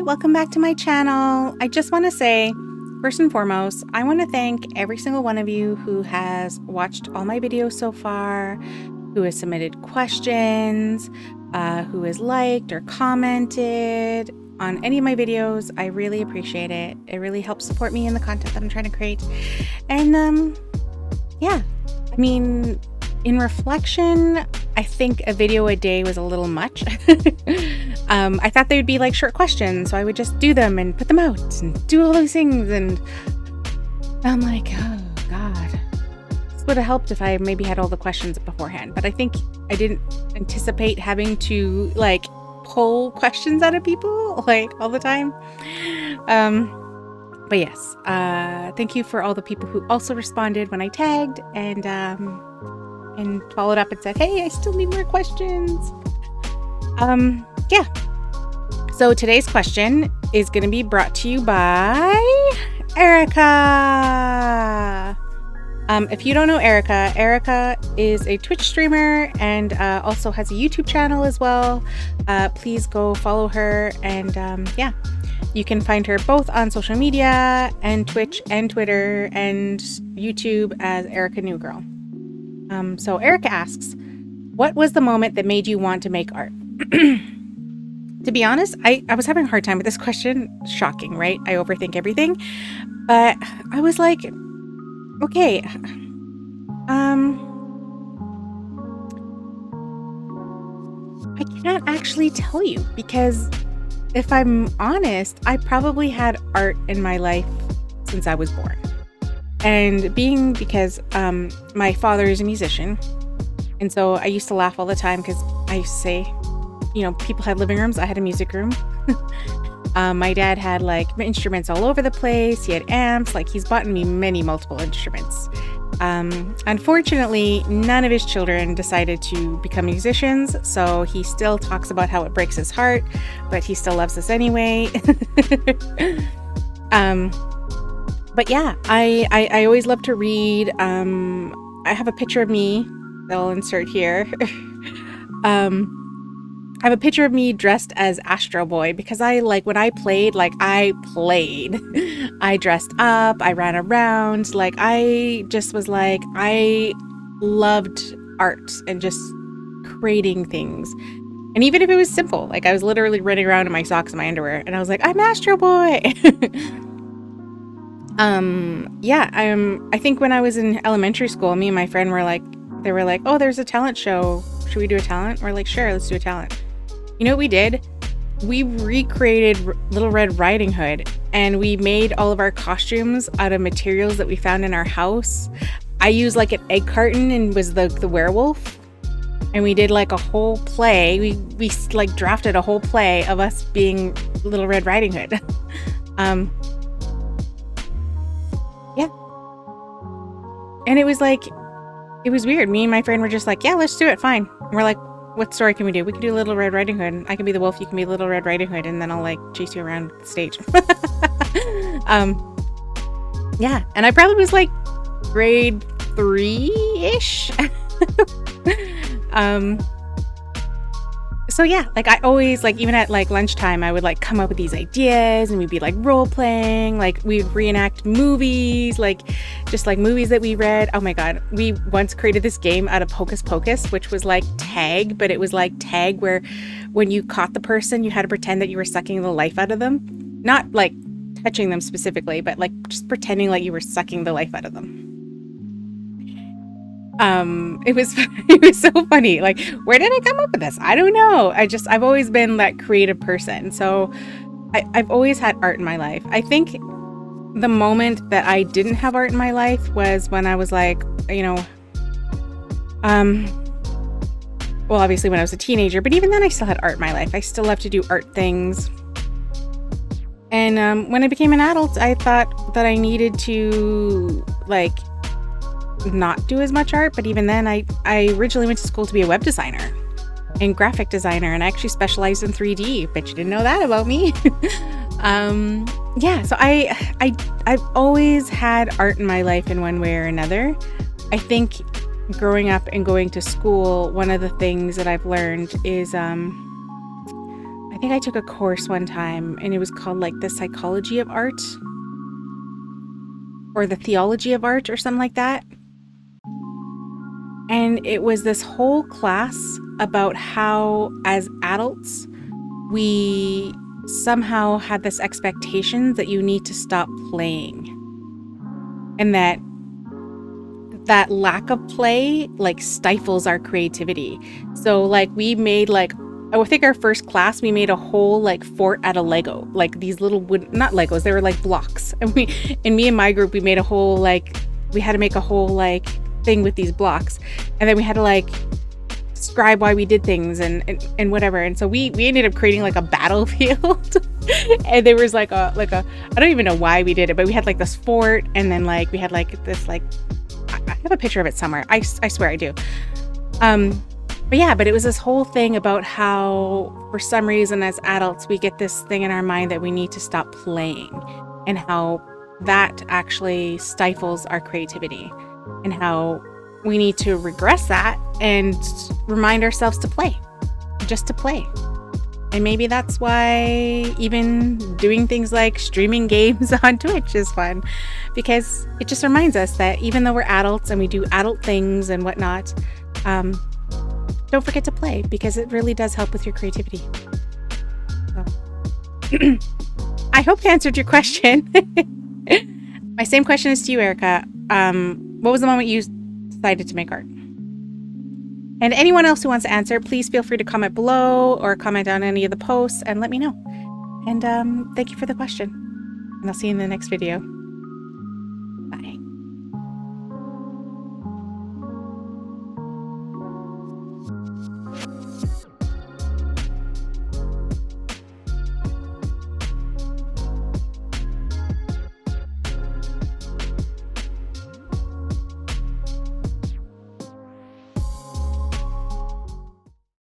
welcome back to my channel. I just want to say, first and foremost, I want to thank every single one of you who has watched all my videos so far, who has submitted questions, who has liked or commented on any of my videos. I really appreciate it. It really helps support me in the content that I'm trying to create. And yeah, I mean, in reflection, I think a video a day was a little much. I thought they would be like short questions, so I would just do them and put them out and do all those things. And I'm like, oh God, this would have helped if I maybe had all the questions beforehand. But I think I didn't anticipate having to like pull questions out of people like all the time. But yes, thank you for all the people who also responded when I tagged and followed up and said, hey, I still need more questions. Yeah. So today's question is going to be brought to you by Aretha. If you don't know Aretha, Aretha is a Twitch streamer and also has a YouTube channel as well. Please go follow her. And yeah, you can find her both on social media and Twitch and Twitter and YouTube as Erica New Girl. So Erica asks, what was the moment that made you want to make art? To be honest, I was having a hard time with this question. Shocking, right? I overthink everything. But I was like, okay, I can't actually tell you because if I'm honest, I probably had art in my life since I was born. And because my father is a musician, and so I used to laugh all the time because I used to say, you know, people had living rooms, I had a music room. My dad had like instruments all over the place. He had amps, like he's bought me multiple instruments. Unfortunately, none of his children decided to become musicians, so he still talks about how it breaks his heart, but he still loves us anyway. But yeah, I always love to read. I have a picture of me that I'll insert here. I have a picture of me dressed as Astro Boy because when I played, I dressed up, I ran around, I just was I loved art and just creating things. And even if it was simple, I was literally running around in my socks and my underwear and I was like, I'm Astro Boy. Yeah, I think when I was in elementary school, me and my friend were they were like, oh, there's a talent show. Should we do a talent? We're like, sure, let's do a talent. You know what we did? We recreated Little Red Riding Hood and we made all of our costumes out of materials that we found in our house. I used an egg carton and was the werewolf. And we did a whole play. We drafted a whole play of us being Little Red Riding Hood. Yeah. And it was weird. Me and my friend were just yeah, let's do it. Fine. And we're like, what story can we do? We can do Little Red Riding Hood. I can be the wolf. You can be Little Red Riding Hood. And then I'll chase you around the stage. Yeah. And I probably was grade 3-ish. So yeah, I always even at lunchtime, I would come up with these ideas and we'd be role playing, we'd reenact movies, just movies that we read. Oh my God. We once created this game out of Hocus Pocus, which was tag, but it was tag where when you caught the person, you had to pretend that you were sucking the life out of them. Not touching them specifically, but just pretending you were sucking the life out of them. It was so funny. Where did I come up with this? I don't know. I've always been that creative person. So I've always had art in my life. I think the moment that I didn't have art in my life was when I was well, obviously when I was a teenager, but even then I still had art in my life. I still love to do art things. And, when I became an adult, I thought that I needed to not do as much art, but even then I originally went to school to be a web designer and graphic designer, and I actually specialized in 3D. Bet you didn't know that about me. Yeah, so I've always had art in my life in one way or another. I think growing up and going to school, one of the things that I've learned is I I think I took a course one time and it was called like the psychology of art or the theology of art or something like that. And it was this whole class about how as adults, we somehow had this expectation that you need to stop playing. And that lack of play like stifles our creativity. So like we made like, I think our first class, we made a whole like fort out of Lego, like these little wood, not Legos, they were like blocks. And me and my group, we made a whole like, we had to make a whole like thing with these blocks. And then we had to like describe why we did things and whatever. And so we ended up creating like a battlefield. And there was like a, I don't even know why we did it, but we had like this fort and then like we had like this like, I have a picture of it somewhere. I swear I do. But it was this whole thing about how for some reason as adults, we get this thing in our mind that we need to stop playing and how that actually stifles our creativity and how we need to regress that and remind ourselves to play, just to play. And maybe that's why even doing things like streaming games on Twitch is fun, because it just reminds us that even though we're adults and we do adult things and whatnot, don't forget to play, because it really does help with your creativity. So. I hope I answered your question. My same question is to you, Erica. What was the moment you decided to make art? And anyone else who wants to answer, please feel free to comment below or comment on any of the posts and let me know. And thank you for the question. And I'll see you in the next video.